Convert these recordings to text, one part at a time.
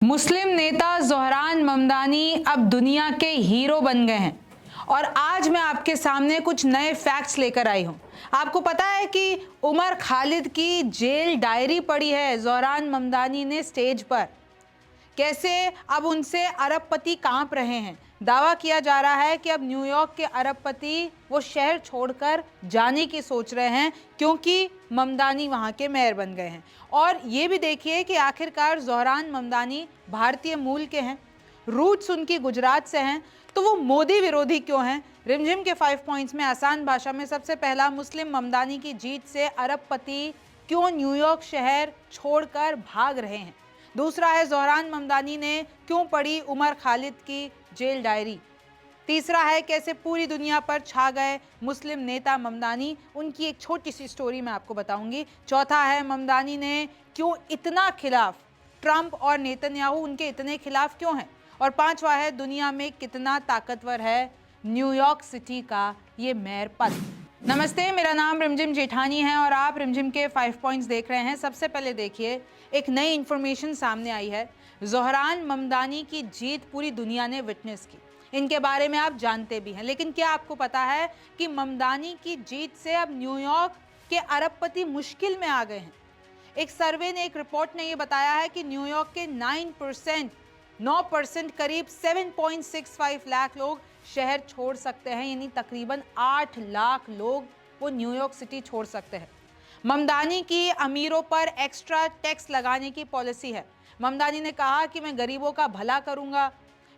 मुस्लिम नेता ज़ोहरान ममदानी अब दुनिया के हीरो बन गए हैं और आज मैं आपके सामने कुछ नए फैक्ट्स लेकर आई हूं। आपको पता है कि उमर खालिद की जेल डायरी पढ़ी है ज़ोहरान ममदानी ने स्टेज पर। कैसे अब उनसे अरबपति कांप रहे हैं। दावा किया जा रहा है कि अब न्यूयॉर्क के अरबपति वो शहर छोड़कर जाने की सोच रहे हैं क्योंकि ममदानी वहाँ के मेयर बन गए हैं। और ये भी देखिए कि आखिरकार ज़ोहरान ममदानी भारतीय मूल के हैं, रूट्स उनकी गुजरात से हैं, तो वो मोदी विरोधी क्यों हैं। रिमझिम के 5 पॉइंट्स में आसान भाषा में सबसे पहला, मुस्लिम ममदानी की जीत से अरबपति क्यों न्यूयॉर्क शहर छोड़कर भाग रहे हैं। दूसरा है, ज़ोहरान ममदानी ने क्यों पढ़ी उमर खालिद की जेल डायरी। तीसरा है, कैसे पूरी दुनिया पर छा गए मुस्लिम नेता ममदानी, उनकी एक छोटी सी स्टोरी मैं आपको बताऊंगी। चौथा है, ममदानी ने क्यों इतना खिलाफ ट्रंप और नेतन्याहू उनके इतने खिलाफ क्यों हैं। और पांचवा है, दुनिया में कितना ताकतवर है न्यूयॉर्क सिटी का ये मेयर पद। नमस्ते, मेरा नाम रिमझिम जेठानी है और आप रिमझिम के 5 पॉइंट्स देख रहे हैं। सबसे पहले देखिए, एक नई इंफॉर्मेशन सामने आई है। ज़ोहरान ममदानी की जीत पूरी दुनिया ने विटनेस की, इनके बारे में आप जानते भी हैं, लेकिन क्या आपको पता है कि ममदानी की जीत से अब न्यूयॉर्क के अरबपति मुश्किल में आ गए हैं। एक सर्वे ने, एक रिपोर्ट ने यह बताया है कि न्यूयॉर्क के 9% करीब 7.65 लाख लोग शहर छोड़ सकते हैं, यानी तकरीबन 8 लाख लोग वो न्यूयॉर्क सिटी छोड़ सकते हैं। ममदानी की अमीरों पर एक्स्ट्रा टैक्स लगाने की पॉलिसी है। ममदानी ने कहा कि मैं गरीबों का भला करूंगा,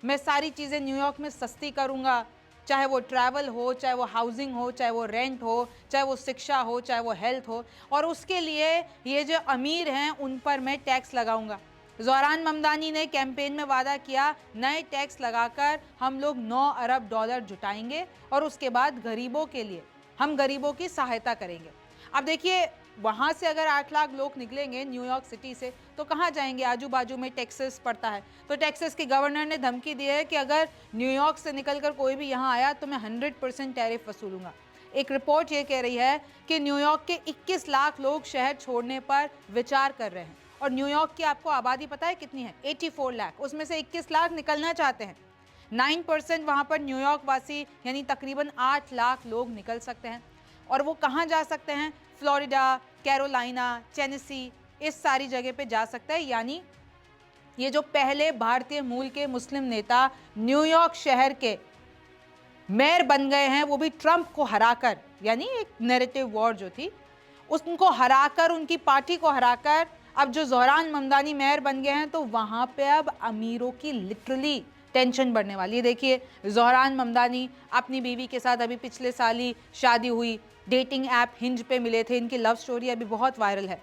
मैं सारी चीज़ें न्यूयॉर्क में सस्ती करूंगा, चाहे वो ट्रैवल हो, चाहे वो हाउसिंग हो, चाहे वो रेंट हो, चाहे वो शिक्षा हो, चाहे वो हेल्थ हो, और उसके लिए ये जो अमीर हैं उन पर मैं टैक्स लगाऊंगा। ज़ोहरान ममदानी ने कैंपेन में वादा किया, नए टैक्स लगाकर हम लोग $9 अरब जुटाएंगे और उसके बाद गरीबों के लिए हम गरीबों की सहायता करेंगे। अब देखिए, वहाँ से अगर 8 लाख लोग निकलेंगे न्यूयॉर्क सिटी से तो कहाँ जाएंगे। आजू बाजू में टेक्सास पड़ता है, तो टेक्सास के गवर्नर ने धमकी दी है कि अगर न्यूयॉर्क से निकलकर कोई भी यहाँ आया तो मैं 100% टैरिफ वसूलूंगा। एक रिपोर्ट ये कह रही है कि न्यूयॉर्क के 21 लाख लोग शहर छोड़ने पर विचार कर रहे हैं। और न्यूयॉर्क की आपको आबादी पता है कितनी है? 84 लाख। उसमें से 21 लाख निकलना चाहते हैं। 9% वहाँ पर न्यूयॉर्क वासी यानी तकरीबन 8 लाख लोग निकल सकते हैं। और वो कहाँ जा सकते हैं? फ्लोरिडा, कैरोलिना, टेनेसी, इस सारी जगह पे जा सकता है। यानी ये जो पहले भारतीय मूल के मुस्लिम नेता न्यूयॉर्क शहर के मेयर बन गए हैं, वो भी ट्रंप को हराकर, यानी एक नैरेटिव वॉर जो थी उसको हराकर, उनकी पार्टी को हराकर अब जो ज़ोहरान ममदानी मेयर बन गए हैं, तो वहाँ पे अब अमीरों की लिटरली टेंशन बढ़ने वाली है। देखिए, ज़ोहरान ममदानी अपनी बीवी के साथ अभी पिछले साल ही शादी हुई, डेटिंग ऐप हिंज पे मिले थे, इनकी लव स्टोरी अभी बहुत वायरल है।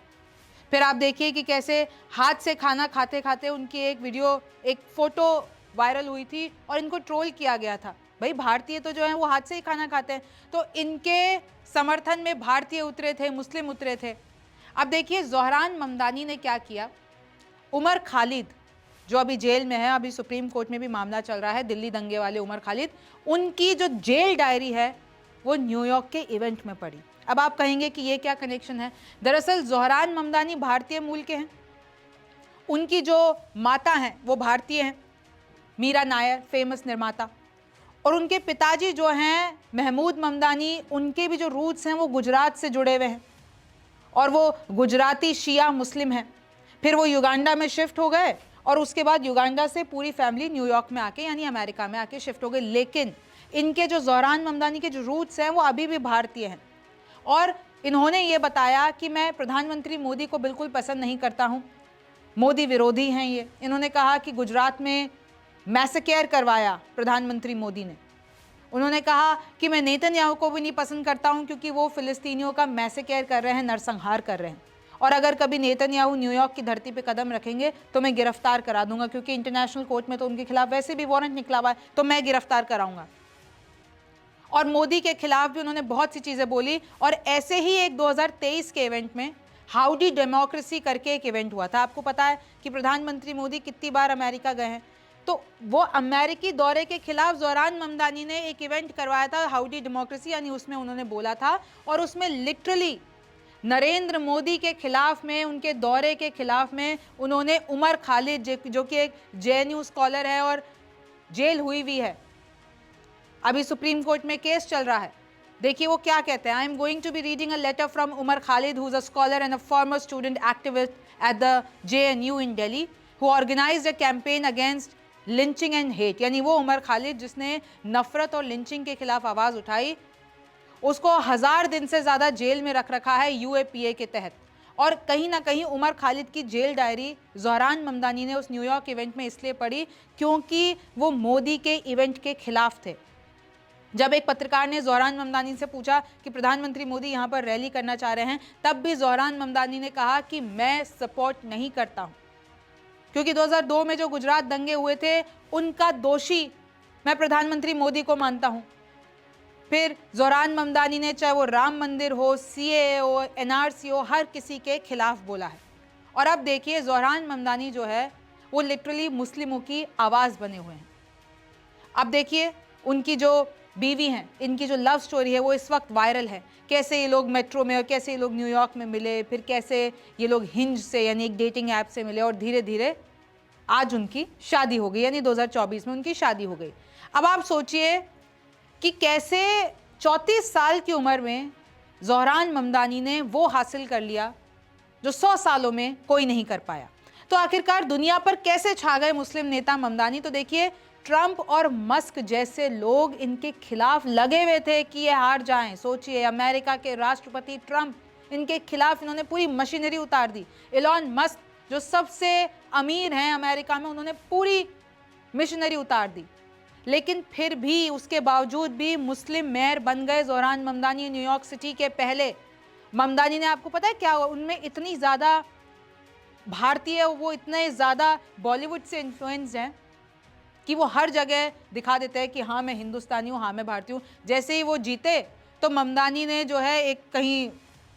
फिर आप देखिए कि कैसे हाथ से खाना खाते खाते उनकी एक वीडियो, एक फ़ोटो वायरल हुई थी और इनको ट्रोल किया गया था। भाई, भारतीय तो जो है वो हाथ से ही खाना खाते हैं, तो इनके समर्थन में भारतीय उतरे थे, मुस्लिम उतरे थे। अब देखिए, ज़ोहरान ममदानी ने क्या किया। उमर खालिद जो अभी जेल में है, अभी सुप्रीम कोर्ट में भी मामला चल रहा है, दिल्ली दंगे वाले उमर खालिद, उनकी जो जेल डायरी है वो न्यूयॉर्क के इवेंट में पड़ी। अब आप कहेंगे कि ये क्या कनेक्शन है। दरअसल ज़ोहरान ममदानी भारतीय मूल के हैं, उनकी जो माता हैं वो भारतीय हैं, मीरा नायर, फेमस निर्माता, और उनके पिताजी जो हैं महमूद ममदानी, उनके भी जो रूट्स हैं वो गुजरात से जुड़े हुए हैं और वो गुजराती शिया मुस्लिम हैं। फिर वो युगांडा में शिफ्ट हो गए और उसके बाद युगांडा से पूरी फैमिली न्यूयॉर्क में आके, यानी अमेरिका में आके शिफ्ट हो गई। लेकिन इनके जो ज़ोहरान ममदानी के जो रूट्स हैं वो अभी भी भारतीय हैं। और इन्होंने ये बताया कि मैं प्रधानमंत्री मोदी को बिल्कुल पसंद नहीं करता हूँ, मोदी विरोधी हैं ये। इन्होंने कहा कि गुजरात में मैसेकेयर करवाया प्रधानमंत्री मोदी ने। उन्होंने कहा कि मैं नेतन्याहू को भी नहीं पसंद करता हूँ क्योंकि वो फिलिस्तीनियों का मैसेकेयर कर रहे हैं, नरसंहार कर रहे हैं, और अगर कभी नेतन्याहू न्यूयॉर्क की धरती पे कदम रखेंगे तो मैं गिरफ्तार करा दूंगा, क्योंकि इंटरनेशनल कोर्ट में तो उनके खिलाफ वैसे भी वारंट निकला हुआ है, तो मैं गिरफ्तार कराऊंगा। और मोदी के खिलाफ भी उन्होंने बहुत सी चीज़ें बोली। और ऐसे ही एक 2023 के इवेंट में हाउडी डेमोक्रेसी करके एक इवेंट हुआ था। आपको पता है कि प्रधानमंत्री मोदी कितनी बार अमेरिका गए हैं, तो वो अमेरिकी दौरे के खिलाफ ज़ोहरान ममदानी ने एक इवेंट करवाया था, हाउडी डेमोक्रेसी, यानी उसमें उन्होंने बोला था और उसमें लिटरली नरेंद्र मोदी के खिलाफ में, उनके दौरे के खिलाफ में उन्होंने उमर खालिद, जो कि एक जेएनयू स्कॉलर है और जेल हुई भी है, अभी सुप्रीम कोर्ट में केस चल रहा है, देखिए वो क्या कहते हैं। I am going to be reading a letter from Umar Khalid, who is a scholar and a former student activist at the JNU in Delhi, who organised a campaign against lynching and hate. यानी वो उमर खालिद जिसने नफरत और लिंचिंग के खिलाफ आवाज उठाई, उसको 1000 दिन से ज्यादा जेल में रख रखा है यूएपीए के तहत। और कहीं ना कहीं उमर खालिद की जेल डायरी ज़ोहरान ममदानी ने उस न्यूयॉर्क इवेंट में इसलिए पढ़ी क्योंकि वो मोदी के इवेंट के खिलाफ थे। जब एक पत्रकार ने ज़ोहरान ममदानी से पूछा कि प्रधानमंत्री मोदी यहाँ पर रैली करना चाह रहे हैं, तब भी ज़ोहरान ममदानी ने कहा कि मैं सपोर्ट नहीं करता हूँ, क्योंकि 2002 में जो गुजरात दंगे हुए थे उनका दोषी मैं प्रधानमंत्री मोदी को मानता हूँ। फिर ज़ोहरान ममदानी ने चाहे वो राम मंदिर हो, सीएए हो, एनआरसी हो, हर किसी के खिलाफ बोला है। और अब देखिए ज़ोहरान ममदानी जो है वो लिटरली मुस्लिमों की आवाज़ बने हुए हैं। अब देखिए उनकी जो बीवी हैं, इनकी जो लव स्टोरी है वो इस वक्त वायरल है। कैसे ये लोग मेट्रो में और कैसे ये लोग न्यूयॉर्क में मिले, फिर कैसे ये लोग हिंज से यानी एक डेटिंग ऐप से मिले और धीरे धीरे आज उनकी शादी हो गई, यानी 2024 में उनकी शादी हो गई। अब आप सोचिए कि कैसे 34 साल की उम्र में ज़ोहरान ममदानी ने वो हासिल कर लिया जो 100 सालों में कोई नहीं कर पाया। तो आखिरकार दुनिया पर कैसे छा गए मुस्लिम नेता ममदानी? तो देखिए, ट्रंप और मस्क जैसे लोग इनके खिलाफ लगे हुए थे कि ये हार जाएं। सोचिए, अमेरिका के राष्ट्रपति ट्रंप, इनके खिलाफ इन्होंने पूरी मशीनरी उतार दी। एलन मस्क जो सबसे अमीर हैं अमेरिका में, उन्होंने पूरी मशीनरी उतार दी। लेकिन फिर भी, उसके बावजूद भी मुस्लिम मेयर बन गए ज़ोहरान ममदानी न्यूयॉर्क सिटी के पहले। ममदानी ने, आपको पता है क्या हुआ, उनमें इतनी ज़्यादा भारतीय, वो इतने ज़्यादा बॉलीवुड से इन्फ्लुएंस्ड हैं कि वो हर जगह दिखा देते हैं कि हाँ मैं हिंदुस्तानी हूँ, हाँ मैं भारतीय हूँ। जैसे ही वो जीते तो ममदानी ने जो है, एक कहीं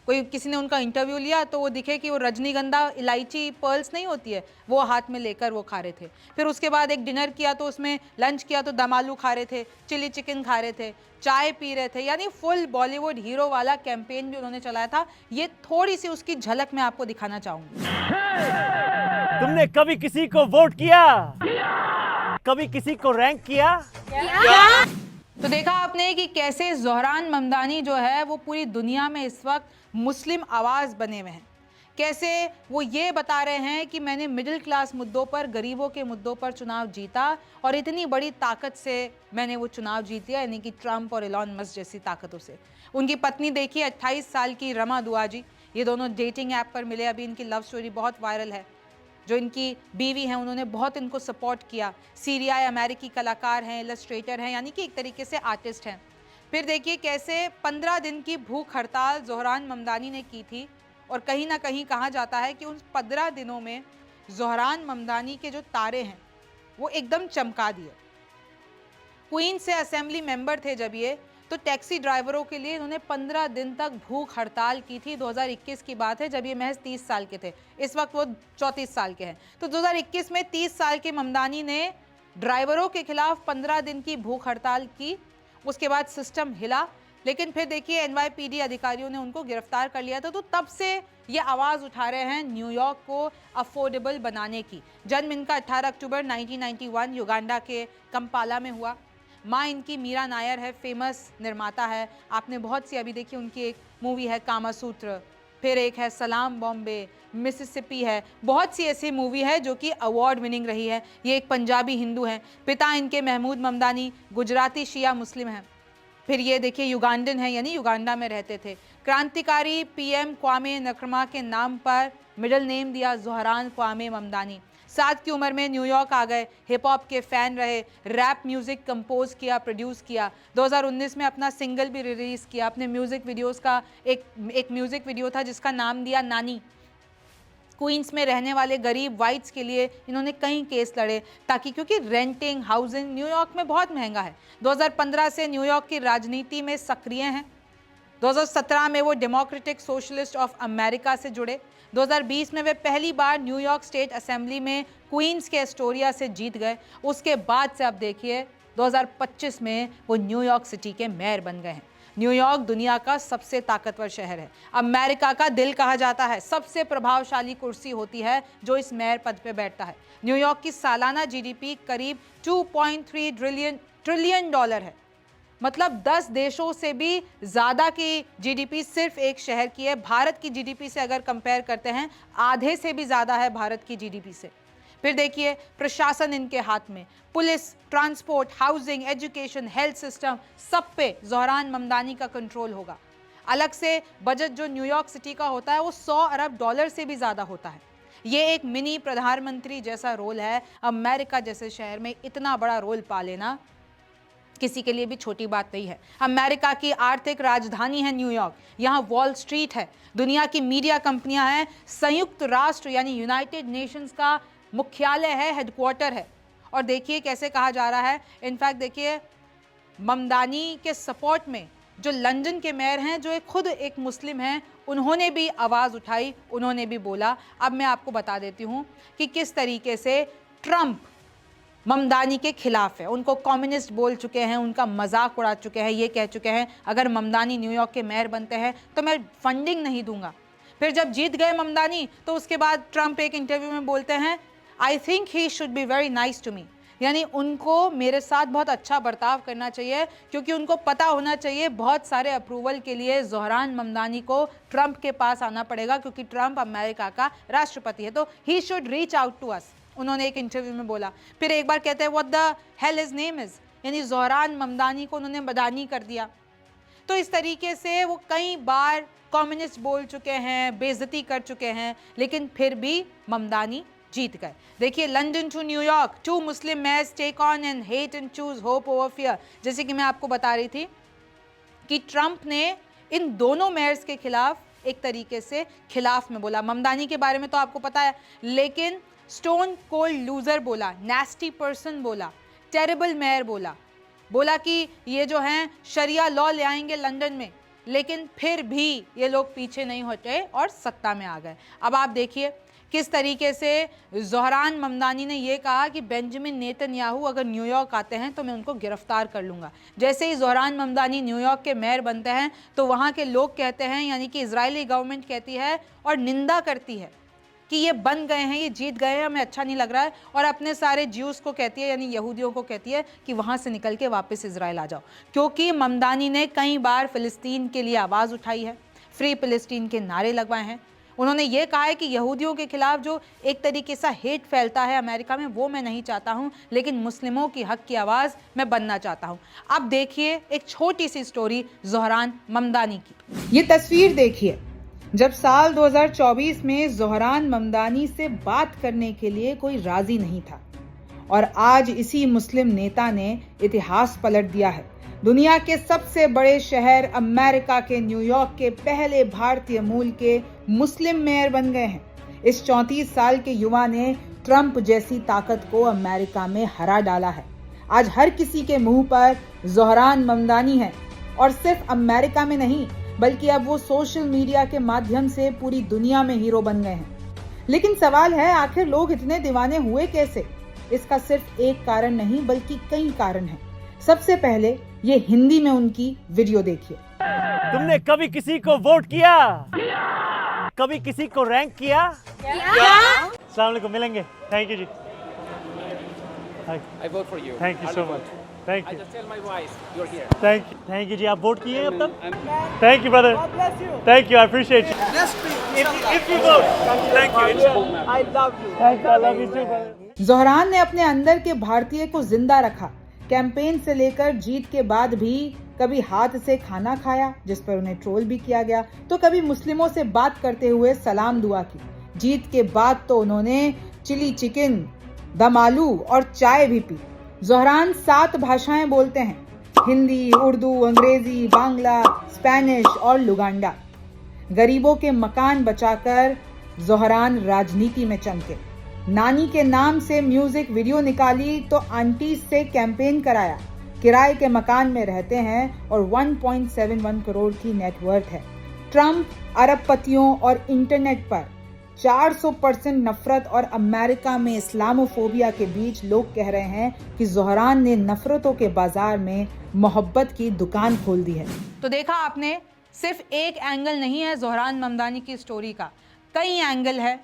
कोई किसी ने उनका इंटरव्यू लिया तो वो दिखे कि वो रजनीगंधा इलायची पर्ल्स नहीं होती है, वो हाथ में लेकर वो खा रहे थे। फिर उसके बाद एक डिनर किया तो उसमें लंच किया तो दम आलू खा रहे थे, चिली चिकन खा रहे थे, चाय पी रहे थे। यानी फुल बॉलीवुड हीरो वाला कैंपेन भी उन्होंने चलाया था। ये थोड़ी सी उसकी झलक मैं आपको दिखाना चाहूंगी। तुमने कभी किसी को वोट किया? कभी किसी को रैंक किया? तो देखा आपने कि कैसे ज़ोहरान ममदानी जो है वो पूरी दुनिया में इस वक्त मुस्लिम आवाज़ बने हुए हैं। कैसे वो ये बता रहे हैं कि मैंने मिडिल क्लास मुद्दों पर, गरीबों के मुद्दों पर चुनाव जीता और इतनी बड़ी ताकत से मैंने वो चुनाव जीत लिया, यानी कि ट्रंप और एलन मस्क जैसी ताकतों से। उनकी पत्नी देखिए, 28 साल की रमा दुआजी, ये दोनों डेटिंग ऐप पर मिले। अभी इनकी लव स्टोरी बहुत वायरल है। जो इनकी बीवी हैं उन्होंने बहुत इनको सपोर्ट किया। सीरियाई अमेरिकी कलाकार हैं, इलस्ट्रेटर हैं, यानी कि एक तरीके से आर्टिस्ट हैं। फिर देखिए कैसे 15 दिन की भूख हड़ताल ज़ोहरान ममदानी ने की थी और कहीं ना कहीं कहा जाता है कि उन 15 दिनों में ज़ोहरान ममदानी के जो तारे हैं वो एकदम चमका दिए। क्वीन से असेंबली मेंबर थे जब ये, तो टैक्सी ड्राइवरों के लिए इन्होंने 15 दिन तक भूख हड़ताल की थी। 2021 की बात है जब ये महज 30 साल के थे, इस वक्त वो 34 साल के हैं। तो 2021 में 30 साल के ममदानी ने ड्राइवरों के खिलाफ 15 दिन की भूख हड़ताल की। उसके बाद सिस्टम हिला, लेकिन फिर देखिए एनवाईपीडी अधिकारियों ने उनको गिरफ्तार कर लिया था। तो तब से ये आवाज़ उठा रहे हैं न्यूयॉर्क को अफोर्डेबल बनाने की। जन्म इनका 18 अक्टूबर 1991 युगांडा के कंपाला में हुआ। माँ इनकी मीरा नायर है, फेमस निर्माता है। आपने बहुत सी अभी देखी, उनकी एक मूवी है कामासूत्र, फिर एक है सलाम बॉम्बे, मिसिसिपी है, बहुत सी ऐसी मूवी है जो कि अवार्ड विनिंग रही है। ये एक पंजाबी हिंदू हैं। पिता इनके महमूद ममदानी गुजराती शिया मुस्लिम हैं। फिर ये देखिए युगांडन है, यानी युगांडा में रहते थे। क्रांतिकारी पीएम क्वामे नक्रमा के नाम पर मिडिल नेम दिया ज़ोहरान क्वामे ममदानी। 7 की उम्र में न्यूयॉर्क आ गए, हिप हॉप के फ़ैन रहे, रैप म्यूज़िक कंपोज किया, प्रोड्यूस किया। 2019 में अपना सिंगल भी रिलीज़ किया। अपने म्यूज़िक वीडियोस का एक म्यूज़िक वीडियो था जिसका नाम दिया नानी। क्वींस में रहने वाले गरीब वाइट्स के लिए इन्होंने कई केस लड़े, ताकि, क्योंकि रेंटिंग, हाउसिंग न्यूयॉर्क में बहुत महंगा है। 2015 से न्यूयॉर्क की राजनीति में सक्रिय हैं। 2017 में वो डेमोक्रेटिक सोशलिस्ट ऑफ अमेरिका से जुड़े। 2020 में वे पहली बार न्यूयॉर्क स्टेट असेंबली में क्वींस के एस्टोरिया से जीत गए। उसके बाद से अब देखिए 2025 में वो न्यूयॉर्क सिटी के मेयर बन गए हैं। न्यूयॉर्क दुनिया का सबसे ताकतवर शहर है, अमेरिका का दिल कहा जाता है, सबसे प्रभावशाली कुर्सी होती है जो इस मेयर पद पे बैठता है। न्यूयॉर्क की सालाना जीडीपी करीब 2.3 ट्रिलियन डॉलर है, मतलब 10 देशों से भी ज्यादा की जीडीपी सिर्फ एक शहर की है। भारत की जीडीपी से अगर कंपेयर करते हैं, आधे से भी ज्यादा है भारत की जीडीपी से। फिर देखिए, प्रशासन इनके हाथ में, police, transport, housing, education, health system, सब पे ज़ोहरान ममदानी का कंट्रोल होगा। अलग से बजट जो न्यूयॉर्क सिटी का होता है वो 100 अरब डॉलर से भी ज़्यादा होता है। ये एक मिनी प्रधानमंत्री जैसा रोल है। अमेरिका जैसे शहर में इतना बड़ा रोल पा लेना किसी के लिए भी छोटी बात नहीं है। अमेरिका की आर्थिक राजधानी है न्यूयॉर्क, यहाँ वॉल स्ट्रीट है, दुनिया की मीडिया कंपनियां हैं, संयुक्त राष्ट्र यानी यूनाइटेड नेशंस का मुख्यालय है, हेडक्वार्टर है। और देखिए कैसे कहा जा रहा है, इनफैक्ट देखिए ममदानी के सपोर्ट में जो लंदन के मेयर हैं, जो खुद एक मुस्लिम हैं, उन्होंने भी आवाज़ उठाई, उन्होंने भी बोला। अब मैं आपको बता देती हूँ कि किस तरीके से ट्रंप ममदानी के खिलाफ है, उनको कम्युनिस्ट बोल चुके हैं, उनका मजाक उड़ा चुके हैं, ये कह चुके हैं अगर ममदानी न्यूयॉर्क के मेयर बनते हैं तो मैं फंडिंग नहीं दूंगा। फिर जब जीत गए ममदानी तो उसके बाद ट्रंप एक इंटरव्यू में बोलते हैं I think he should be very nice to me, यानी उनको मेरे साथ बहुत अच्छा बर्ताव करना चाहिए, क्योंकि उनको पता होना चाहिए बहुत सारे अप्रूवल के लिए ज़ोहरान ममदानी को ट्रंप के पास आना पड़ेगा, क्योंकि ट्रंप अमेरिका का राष्ट्रपति है, तो he should reach out to us, उन्होंने एक इंटरव्यू में बोला। फिर एक बार कहते हैं what the hell his name is, यानी ज़ोहरान ममदानी को उन्होंने मदानी कर दिया। तो इस तरीके से वो कई बार कम्युनिस्ट बोल चुके हैं, बेइज्जती कर चुके हैं, लेकिन फिर भी ममदानी जीत गए। देखिए, London to New York, 2 Muslim mayors take on and hate and choose hope over fear. जैसे कि मैं आपको बता रही थी कि ट्रंप ने इन दोनों मेयर्स के खिलाफ एक तरीके से खिलाफ में बोला। ममदानी के बारे में तो आपको पता है, लेकिन स्टोन कोल्ड लूजर बोला, नेस्टी पर्सन बोला, टेरिबल मेयर बोला कि ये जो हैं शरिया लॉ ले आएंगे लंदन में, लेकिन फिर भी ये लोग पीछे नहीं हटे और सत्ता में आ गए। अब आप देखिए किस तरीके से ज़ोहरान ममदानी ने ये कहा कि बेंजामिन नेतन्याहू अगर न्यूयॉर्क आते हैं तो मैं उनको गिरफ्तार कर लूँगा। जैसे ही ज़ोहरान ममदानी न्यूयॉर्क के मेयर बनते हैं तो वहाँ के लोग कहते हैं, यानी कि इजरायली गवर्नमेंट कहती है और निंदा करती है कि ये बन गए हैं, ये जीत गए हैं, हमें अच्छा नहीं लग रहा है, और अपने सारे ज्यूज़ को कहती है, यानी यहूदियों को कहती है कि वहाँ से निकल के वापस इजराइल आ जाओ। क्योंकि ममदानी ने कई बार फ़िलिस्तीन के लिए आवाज़ उठाई है, फ्री फ़िलिस्तीन के नारे लगवाए हैं। उन्होंने ये कहा है कि यहूदियों के खिलाफ जो एक तरीके से हेट फैलता है अमेरिका में, वो मैं नहीं चाहता हूँ, लेकिन मुस्लिमों की हक की आवाज़ मैं बनना चाहता हूँ। अब देखिए एक छोटी सी स्टोरी ज़ोहरान ममदानी की। ये तस्वीर देखिए, जब साल 2024 में ज़ोहरान ममदानी से बात करने के लिए कोई राजी नहीं था, और आज इसी मुस्लिम नेता ने इतिहास पलट दिया है। दुनिया के सबसे बड़े शहर अमेरिका के न्यूयॉर्क के पहले भारतीय मूल के मुस्लिम मेयर बन गए हैं। इस 34 साल के युवा ने ट्रंप जैसी ताकत को अमेरिका में हरा डाला है। आज हर किसी के मुंह पर ज़ोहरान ममदानी है, और सिर्फ अमेरिका में नहीं, बल्कि अब वो सोशल मीडिया के माध्यम से पूरी दुनिया में हीरो बन गए हैं। लेकिन सवाल है, आखिर लोग इतने दीवाने हुए कैसे? इसका सिर्फ एक कारण नहीं, बल्कि कई कारण हैं। सबसे पहले ये हिंदी में उनकी वीडियो देखिए। तुमने कभी किसी को वोट किया? कभी किसी को रैंक किया? अस्सलाम वालेकुम, मिलेंगे। Thank you ji. I vote for you. Thank you so much. Thank I you. just tell my wife you're here. Thank you ji. आप वोट किए अब तक? I'm thank you brother. Thank you, I appreciate you. If you vote, thank you. I love you. Thank you, I love you too, brother. Zohran ने अपने अंदर के भारतीय को जिंदा रखा। कैंपेन से लेकर जीत के बाद भी कभी हाथ से खाना खाया, जिस पर उन्हें ट्रोल भी किया गया, तो कभी मुस्लिमों से बात करते हुए सलाम दुआ की। जीत के बाद तो उन्होंने चिली चिकन, दम आलू और चाय भी पी। ज़ोहरान 7 भाषाएं बोलते हैं, हिंदी, उर्दू, अंग्रेजी, बांग्ला, स्पेनिश और लुगांडा। गरीबों के मकान बचाकर ज़ोहरान राजनीति में चमके। नानी के नाम से म्यूजिक वीडियो निकाली तो आंटी से कैंपेन कराया। किराए के मकान में रहते हैं और 1.71 करोड़ की नेटवर्थ है। ट्रंप अरबपतियों और इंटरनेट पर 400% नफरत और अमेरिका में इस्लामोफोबिया के बीच लोग कह रहे हैं कि ज़ोहरान ने नफरतों के बाजार में मोहब्बत की दुकान खोल दी है। तो देखा आपने, सिर्फ एक एंगल नहीं है ज़ोहरान ममदानी की स्टोरी का, कई एंगल है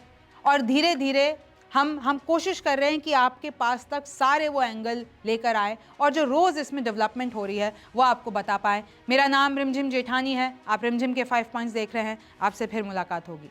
और धीरे धीरे हम कोशिश कर रहे हैं कि आपके पास तक सारे वो एंगल लेकर आए और जो रोज़ इसमें डेवलपमेंट हो रही है वो आपको बता पाए। मेरा नाम रिमझिम जेठानी है, आप रिमझिम के 5 पॉइंट्स देख रहे हैं। आपसे फिर मुलाकात होगी।